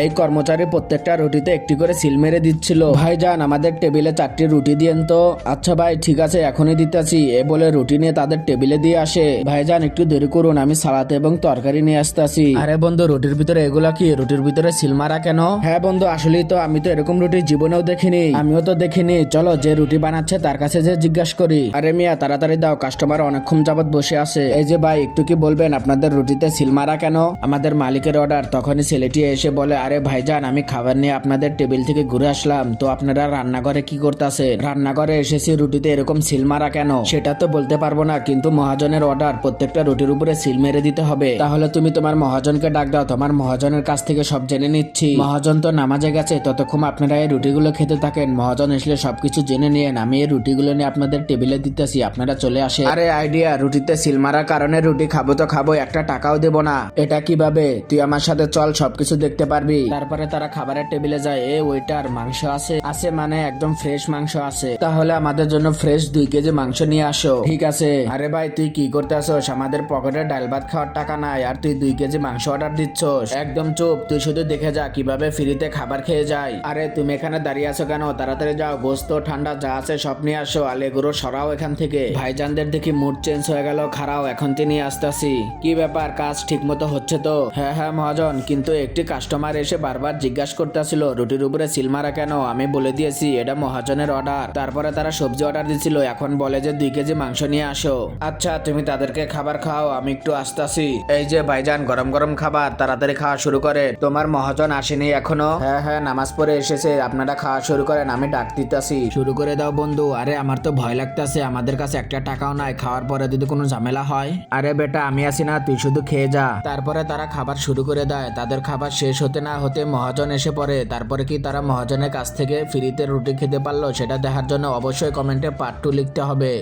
এই কর্মচারী প্রত্যেকটা রুটিতে একটি করে সিল মেরে দিচ্ছিল। ভাইজান আমাদের টেবিলে 4টি রুটি দিয়েন তো। আচ্ছা ভাই ঠিক আছে এখনই দিতেছি, এ বলে রুটি নিয়ে তাদের টেবিলে দিয়ে আসে। ভাইজান একটু দেরি করুন, আমি সালাদ এবং তরকারি নিয়ে আসতেছি। আরে বন্ধু রুটির ভিতরে এগুলা কি? রুটির ভিতরে সিল মারা কেন? হ্যাঁ বন্ধু আসলেই তো, আমি তো এরকম রুটি জীবনেও দেখিনি। আমিও তো দেখিনি, চলো যে রুটি বানাচ্ছে তার কাছে যে জিজ্ঞাসা করি। আরে মিয়া তাড়াতাড়ি দাও, কাস্টমার অনেকক্ষণ যাবত বসে আছে। এই যে ভাই একটু কি বলবেন আপনাদের রুটিতে সিল মারা কেন? আমাদের মালিকের অর্ডার। তখনই ছেলেটি এসে বলে, আরে ভাইজান আমি খাবার নিয়ে আপনাদের টেবিল থেকে ঘুরে আসলাম, তো আপনারা রান্নাঘরে কি করতেছেন? রান্নাঘরে এসেছি, রুটিতে এরকম সিল মারা কেন সেটা তো বলতে পারবো না, কিন্তু মহাজনের অর্ডার প্রত্যেকটা রুটির উপরে সিল মেরে দিতে হবে। তাহলে তুমি তোমার মহাজনকে ডাক দাও, তোমার মহাজনের কাছ থেকে সব জেনে নিচ্ছি। মহাজন তো নামাজে গেছে, ততক্ষণ আপনারা এই রুটিগুলো খেতে থাকেন। মহাজন আসলে সবকিছু জেনে নিয়েন, আমি এই রুটিগুলো নিয়ে আপনাদের টেবিলে দিতেছি, আপনারা চলে আসে। আরে আইডিয়া, রুটিতে সিল মারার কারণে রুটি খাবো তো খাবো, একটা টাকাও দেবো না। এটা কিভাবে? তুই আমার সাথে চল, সবকিছু দেখতে পারবি। তারপরে তারা খাবারের টেবিলে যায়। এ ওয়েটার মাংস আছে? আছে মানে একদম ফ্রেশ মাংস আছে। তাহলে আমাদের জন্য ফ্রেশ 2 কেজি মাংস নিয়ে আসো। ঠিক আছে। আরে ভাই তুই কি করতে আসোস? আমাদের পকেটে ডাল ভাত খাওয়ার টাকা নাই, আর তুই 2 কেজি মাংস অর্ডার দিচ্ছস? একদম চুপ, তুই শুধু দেখে যা কিভাবে ফ্রিতে খাবার খেয়ে যায়। আরে তুমি এখানে দাঁড়িয়ে আছো কেন? তাড়াতাড়ি যাও, গোস্ত ঠান্ডা যা আছে সব নিয়ে আসো, আর এগুলো সরাও এখান থেকে। ভাইজানদের দেখি মুড চেঞ্জ হয়ে গেল। খারাও এখন তিনি আসতেছি। কি ব্যাপার, কাজ ঠিক মতো হচ্ছে তো? হ্যাঁ হ্যাঁ মহাজন, কিন্তু একটি কাস্টমার এসে বারবার জিজ্ঞাসা করতেছিল রুটির উপরে সিল মারা কেন। আমি বলে দিয়েছি এটা মহাজনের অর্ডার। তারপরে তারা সবজি অর্ডার দিছিল, এখন বলে যে 2 কেজি মাংস নিয়ে আসো। আচ্ছা তুমি তাদেরকে খাবার খাও, আমি একটু আসতেছি। এই যে ভাইজান গরম গরম খাবার, তাড়াতাড়ি খাওয়া শুরু করে। তোমার মহাজন আসেনি এখনো? হ্যাঁ হ্যাঁ নামাজ পড়ে এসেছে, আপনারা খাওয়া শুরু করেন, আমি ডাক দিতেছি। শুরু করে দাও বন্ধু। আরে আমার তো ভয় লাগতেছে, আমাদের কাছে একটা টাকাও নাই, খাওয়ার পরে যদি কোনো ঝামেলা হয়। আরে বেটা আমি আছি না, তুই শুধু খেয়ে যা। তারপরে তারা খাবার শুরু করে দেয়। তাদের খাবার শেষ হতে না হতে মহাজন এসে পড়ে। তারপরে কি তারা মহাজনের কাছ থেকে ফ্রিতে রুটি খেতে পারলো সেটা দেখার জন্য অবশ্যই কমেন্টে পার্ট 2 লিখতে হবে।